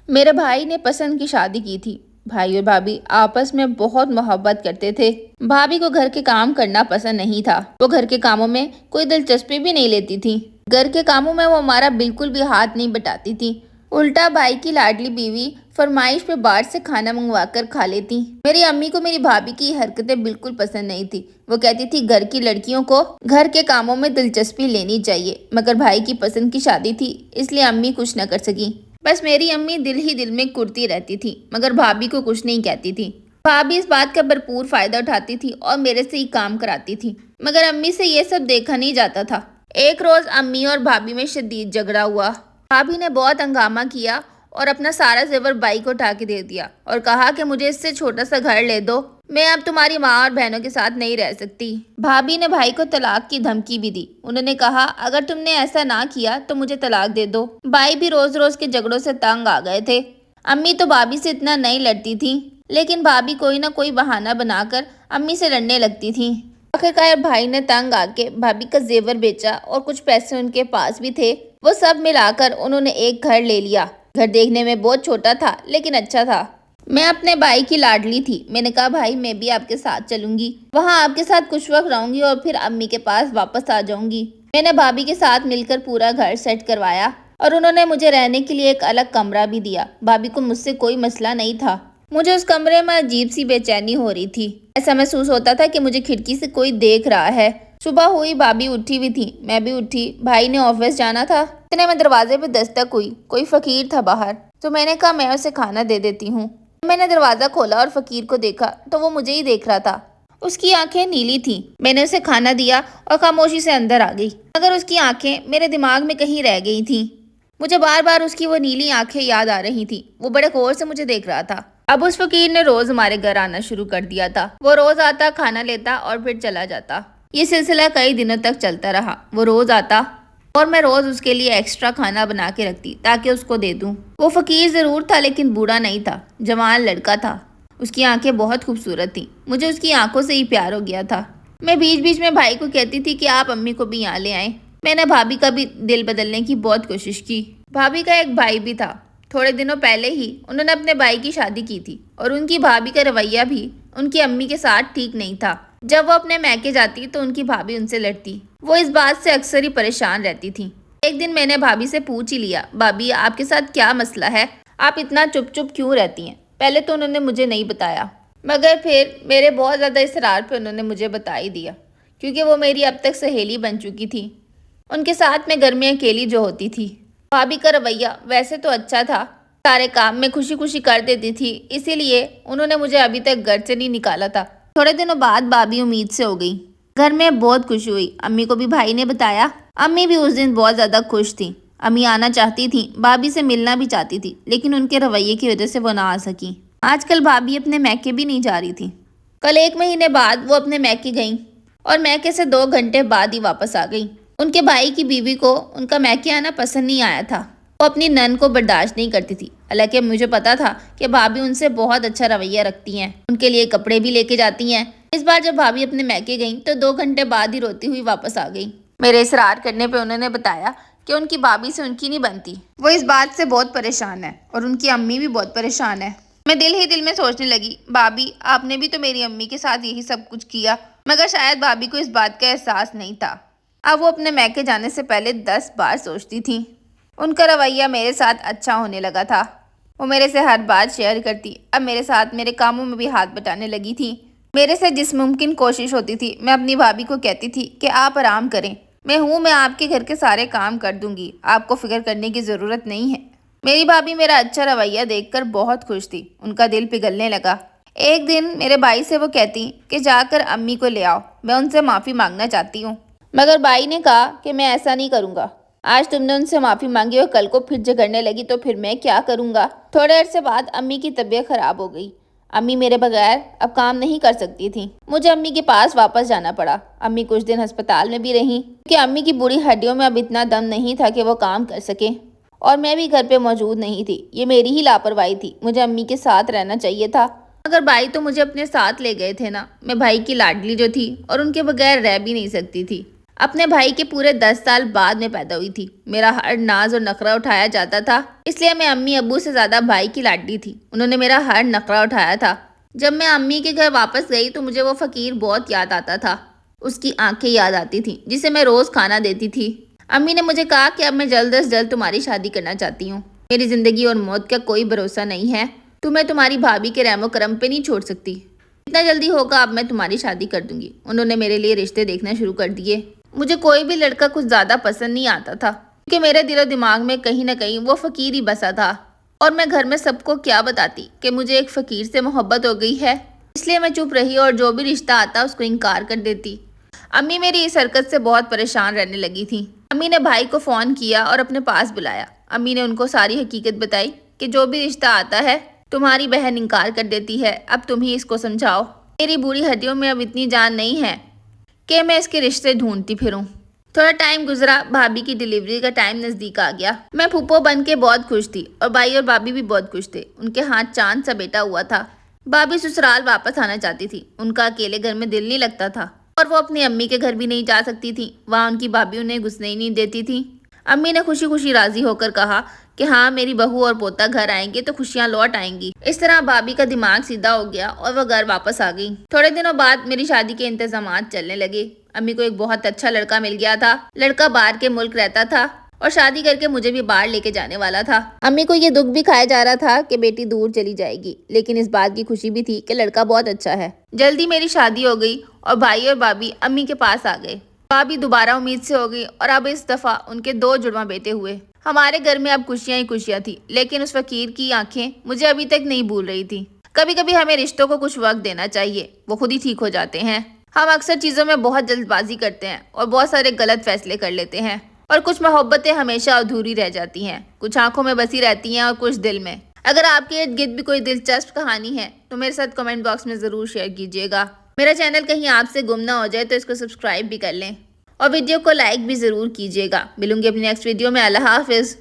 میرے بھائی نے پسند کی شادی کی تھی۔ بھائی اور بھابھی آپس میں بہت محبت کرتے تھے۔ بھابھی کو گھر کے کام کرنا پسند نہیں تھا۔ وہ گھر کے کاموں میں کوئی دلچسپی بھی نہیں لیتی تھی۔ گھر کے کاموں میں وہ ہمارا بالکل بھی ہاتھ نہیں بٹاتی تھی۔ الٹا بھائی کی لاڈلی بیوی فرمائش پہ باہر سے کھانا منگوا کر کھا لیتی۔ میری امی کو میری بھابھی کی حرکتیں بالکل پسند نہیں تھی۔ وہ کہتی تھی گھر کی لڑکیوں کو گھر کے کاموں میں دلچسپی لینی چاہیے، مگر بھائی کی پسند کی شادی تھی اس لیے امی کچھ نہ کر سکی۔ بس میری امی دل ہی دل میں کرتی رہتی تھی، مگر بھابھی کو کچھ نہیں کہتی تھی۔ بھابھی اس بات کا بھرپور فائدہ اٹھاتی تھی اور میرے سے ہی کام کراتی تھی، مگر امی سے یہ سب دیکھا نہیں جاتا تھا۔ ایک روز امی اور بھابھی میں شدید جھگڑا ہوا۔ بھابھی نے بہت ہنگامہ کیا اور اپنا سارا زیور بھائی کو اٹھا کے دے دیا اور کہا کہ مجھے اس سے چھوٹا سا گھر لے دو، میں اب تمہاری ماں اور بہنوں کے ساتھ نہیں رہ سکتی۔ بھابھی نے بھائی کو طلاق کی دھمکی بھی دی۔ انہوں نے کہا اگر تم نے ایسا نہ کیا تو مجھے طلاق دے دو۔ بھائی بھی روز روز کے جھگڑوں سے تنگ آ گئے تھے۔ امی تو بھابھی سے اتنا نہیں لڑتی تھی، لیکن بھابھی کوئی نہ کوئی بہانہ بنا کر امی سے لڑنے لگتی تھی۔ آخرکار بھائی نے تنگ آ کے بھابھی کا زیور بیچا اور کچھ پیسے ان کے پاس بھی تھے، وہ سب ملا کر انہوں نے ایک گھر لے لیا۔ گھر دیکھنے میں بہت چھوٹا تھا لیکن اچھا تھا۔ میں اپنے بھائی کی لاڈلی تھی۔ میں نے کہا بھائی میں بھی آپ کے ساتھ چلوں گی، وہاں آپ کے ساتھ کچھ وقت رہوں گی اور پھر امی کے پاس واپس آ جاؤں گی۔ میں نے بھابھی کے ساتھ مل کر پورا گھر سیٹ کروایا اور انہوں نے مجھے رہنے کے لیے ایک الگ کمرہ بھی دیا۔ بھابھی کو مجھ سے کوئی مسئلہ نہیں تھا، مجھے اس کمرے میں عجیب سی بے چینی ہو رہی تھی۔ ایسا محسوس ہوتا تھا کہ مجھے کھڑکی سے کوئی دیکھ رہا ہے۔ صبح ہوئی، بھابھی اٹھی ہوئی تھی، میں بھی اٹھی۔ بھائی نے آفس جانا تھا، اتنے میں دروازے پہ دستک ہوئی۔ کوئی فقیر تھا باہر، تو میں نے کہا میں اسے کھانا دے دیتی ہوں۔ میں نے دروازہ کھولا اور فقیر کو دیکھا تو وہ مجھے ہی دیکھ رہا تھا۔ اس کی آنکھیں نیلی تھیں۔ میں نے اسے کھانا دیا اور خاموشی سے اندر آ گئی، مگر اس کی آنکھیں میرے دماغ میں کہیں رہ گئی تھیں۔ مجھے بار بار اس کی وہ نیلی آنکھیں یاد آ رہی تھیں۔ وہ بڑے غور سے مجھے دیکھ رہا تھا۔ اب اس فقیر نے روز ہمارے گھر آنا شروع کر دیا تھا۔ وہ روز آتا، کھانا لیتا اور پھر چلا جاتا۔ یہ سلسلہ کئی دنوں تک چلتا رہا۔ وہ روز آتا اور میں روز اس کے لیے ایکسٹرا کھانا بنا کے رکھتی تاکہ اس کو دے دوں۔ وہ فقیر ضرور تھا لیکن بوڑھا نہیں تھا، جوان لڑکا تھا۔ اس کی آنکھیں بہت خوبصورت تھیں، مجھے اس کی آنکھوں سے ہی پیار ہو گیا تھا۔ میں بیچ بیچ میں بھائی کو کہتی تھی کہ آپ امی کو بھی یہاں لے آئیں۔ میں نے بھابھی کا بھی دل بدلنے کی بہت کوشش کی۔ بھابھی کا ایک بھائی بھی تھا۔ تھوڑے دنوں پہلے ہی انہوں نے اپنے بھائی کی شادی کی تھی اور ان کی بھابھی کا رویہ بھی ان کی امی کے ساتھ ٹھیک نہیں تھا۔ جب وہ اپنے میکے جاتی تو ان کی بھابھی ان سے لڑتی۔ وہ اس بات سے اکثر ہی پریشان رہتی تھی۔ ایک دن میں نے بھابھی سے پوچھ ہی لیا، بھابھی آپ کے ساتھ کیا مسئلہ ہے؟ آپ اتنا چپ چپ کیوں رہتی ہیں؟ پہلے تو انہوں نے مجھے نہیں بتایا، مگر پھر میرے بہت زیادہ اصرار پہ انہوں نے مجھے بتا ہی دیا، کیونکہ وہ میری اب تک سہیلی بن چکی تھی۔ ان کے ساتھ میں گھر میں اکیلی جو ہوتی تھی۔ بھابھی کا رویہ ویسے تو اچھا تھا، سارے کام میں خوشی خوشی کر دیتی تھی، اسی لیے انہوں نے مجھے ابھی تک گھر سے نہیں نکالا تھا۔ تھوڑے دنوں بعد بھابھی امید سے ہو گئی۔ گھر میں بہت خوشی ہوئی۔ امی کو بھی بھائی نے بتایا۔ امی بھی اس دن بہت زیادہ خوش تھی۔ امی آنا چاہتی تھی، بھابھی سے ملنا بھی چاہتی تھی، لیکن ان کے رویے کی وجہ سے وہ نہ آ سکی۔ آج کل بھابھی اپنے میکے بھی نہیں جا رہی تھی۔ کل 1 مہینے بعد وہ اپنے میکے گئیں اور میکے سے 2 گھنٹے بعد ہی واپس آ گئیں۔ ان کے بھائی کی بیوی کو ان کا میکے آنا پسند نہیں آیا تھا۔ وہ اپنی نند کو برداشت نہیں کرتی تھی، حالانکہ مجھے پتا تھا کہ بھابھی ان سے بہت اچھا رویہ رکھتی ہیں، ان کے لیے کپڑے بھی لے کے جاتی ہیں۔ اس بار جب بھابھی اپنے میکے گئیں تو 2 گھنٹے بعد ہی روتی ہوئی واپس آ گئیں۔ میرے اصرار کرنے پہ انہوں نے بتایا کہ ان کی بھابھی سے ان کی نہیں بنتی، وہ اس بات سے بہت پریشان ہے اور ان کی امی بھی بہت پریشان ہے۔ میں دل ہی دل میں سوچنے لگی، بھابھی آپ نے بھی تو میری امی کے ساتھ یہی سب کچھ کیا، مگر شاید بھابھی کو اس بات کا احساس نہیں تھا۔ اب وہ اپنے میکے جانے سے پہلے 10 بار سوچتی تھی۔ ان کا رویہ میرے ساتھ اچھا ہونے لگا تھا۔ وہ میرے سے ہر بات شیئر کرتی، اب میرے ساتھ میرے کاموں میں بھی ہاتھ بٹانے لگی تھی۔ میرے سے جس ممکن کوشش ہوتی تھی میں اپنی بھابھی کو کہتی تھی کہ آپ آرام کریں، میں آپ کے گھر کے سارے کام کر دوں گی، آپ کو فکر کرنے کی ضرورت نہیں ہے۔ میری بھابھی میرا اچھا رویہ دیکھ کر بہت خوش تھی، ان کا دل پگھلنے لگا۔ ایک دن میرے بھائی سے وہ کہتی کہ جا کر امی کو لے آؤ، میں ان سے معافی مانگنا چاہتی ہوں، مگر بھائی نے کہا کہ میں ایسا نہیں کروں گا، آج تم نے ان سے معافی مانگی اور کل کو پھر جھگڑنے لگی تو پھر میں کیا کروں گا۔ تھوڑے عرصے بعد امی کی طبیعت خراب ہو گئی۔ امی میرے بغیر اب کام نہیں کر سکتی تھی، مجھے امی کے پاس واپس جانا پڑا۔ امی کچھ دن ہسپتال میں بھی رہیں کیونکہ امی کی بوڑھی ہڈیوں میں اب اتنا دم نہیں تھا کہ وہ کام کر سکیں، اور میں بھی گھر پہ موجود نہیں تھی۔ یہ میری ہی لاپرواہی تھی، مجھے امی کے ساتھ رہنا چاہیے تھا، مگر بھائی تو مجھے اپنے ساتھ لے گئے تھے نا۔ میں بھائی کی لاڈلی جو تھی اور ان کے بغیر رہ بھی نہیں سکتی تھی۔ اپنے بھائی کے پورے 10 سال بعد میں پیدا ہوئی تھی۔ میرا ہر ناز اور نخرہ اٹھایا جاتا تھا، اس لیے میں امی ابو سے زیادہ بھائی کی لاڈلی تھی۔ انہوں نے میرا ہر نخرہ اٹھایا تھا۔ جب میں امی کے گھر واپس گئی تو مجھے وہ فقیر بہت یاد آتا تھا۔ اس کی آنکھیں یاد آتی تھیں جسے میں روز کھانا دیتی تھی۔ امی نے مجھے کہا کہ اب میں جلد از جلد تمہاری شادی کرنا چاہتی ہوں۔ میری زندگی اور موت کا کوئی بھروسہ نہیں ہے، تمہیں تمہاری بھابھی کے رحم و کرم پہ نہیں چھوڑ سکتی۔ جتنا جلدی ہوگا اب میں تمہاری شادی کر دوں گی۔ انہوں نے میرے لیے رشتے دیکھنا شروع کر دیے۔ مجھے کوئی بھی لڑکا کچھ زیادہ پسند نہیں آتا تھا کیونکہ میرے دل و دماغ میں کہیں نہ کہیں وہ فقیر ہی بسا تھا، اور میں گھر میں سب کو کیا بتاتی کہ مجھے ایک فقیر سے محبت ہو گئی ہے۔ اس لیے میں چپ رہی اور جو بھی رشتہ آتا اس کو انکار کر دیتی۔ امی میری اس حرکت سے بہت پریشان رہنے لگی تھی۔ امی نے بھائی کو فون کیا اور اپنے پاس بلایا۔ امی نے ان کو ساری حقیقت بتائی کہ جو بھی رشتہ آتا ہے تمہاری بہن انکار کر دیتی ہے، اب تم ہی اس کو سمجھاؤ۔ میری بوڑھی ہڈیوں میں اب اتنی جان نہیں ہے کہ میں اس کے رشتے ڈھونڈتی پھروں۔ تھوڑا ٹائم گزرا، بھابھی کی ڈیلیوری کا ٹائم نزدیک آ گیا۔ میں پھپھو بن کے بہت خوش تھی اور بھائی اور بھابھی بھی بہت خوش تھے۔ ان کے ہاتھ چاند سا بیٹا ہوا تھا۔ بھابھی سسرال واپس آنا چاہتی تھی، ان کا اکیلے گھر میں دل نہیں لگتا تھا، اور وہ اپنی امی کے گھر بھی نہیں جا سکتی تھی، وہاں ان کی بھابھی انہیں گھسنے ہی نہیں دیتی تھی۔ امی نے خوشی خوشی راضی ہو کر کہا کہ ہاں میری بہو اور پوتا گھر آئیں گے تو خوشیاں لوٹ آئیں گی۔ اس طرح بھابھی کا دماغ سیدھا ہو گیا اور وہ گھر واپس آ گئی۔ تھوڑے دنوں بعد میری شادی کے انتظامات چلنے لگے۔ امی کو ایک بہت اچھا لڑکا مل گیا تھا۔ لڑکا باہر کے ملک رہتا تھا اور شادی کر کے مجھے بھی باہر لے کے جانے والا تھا۔ امی کو یہ دکھ بھی کھایا جا رہا تھا کہ بیٹی دور چلی جائے گی، لیکن اس بات کی خوشی بھی تھی کہ لڑکا بہت اچھا ہے۔ جلدی میری شادی ہو گئی اور بھائی اور بھابھی امی کے پاس آ گئے۔ بھابھی دوبارہ امید سے ہو گئی اور اب اس دفعہ ان کے 2 جڑواں بیٹے ہوئے۔ ہمارے گھر میں اب خوشیاں ہی خوشیاں تھی، لیکن اس فقیر کی آنکھیں مجھے ابھی تک نہیں بھول رہی تھی۔ کبھی کبھی ہمیں رشتوں کو کچھ وقت دینا چاہیے، وہ خود ہی ٹھیک ہو جاتے ہیں۔ ہم اکثر چیزوں میں بہت جلد بازی کرتے ہیں اور بہت سارے غلط فیصلے کر لیتے ہیں، اور کچھ محبتیں ہمیشہ ادھوری رہ جاتی ہیں، کچھ آنکھوں میں بسی رہتی ہیں اور کچھ دل میں۔ اگر آپ کے ارد گرد بھی کوئی دلچسپ کہانی ہے تو میرے ساتھ کمنٹ باکس میں ضرور شیئر کیجیے گا۔ میرا چینل کہیں آپ سے گم نہ ہو جائے تو اس کو سبسکرائب بھی کر لیں، اور ویڈیو کو لائک بھی ضرور کیجیے گا۔ ملوں گی اپنی نیکسٹ ویڈیو میں۔ اللہ حافظ۔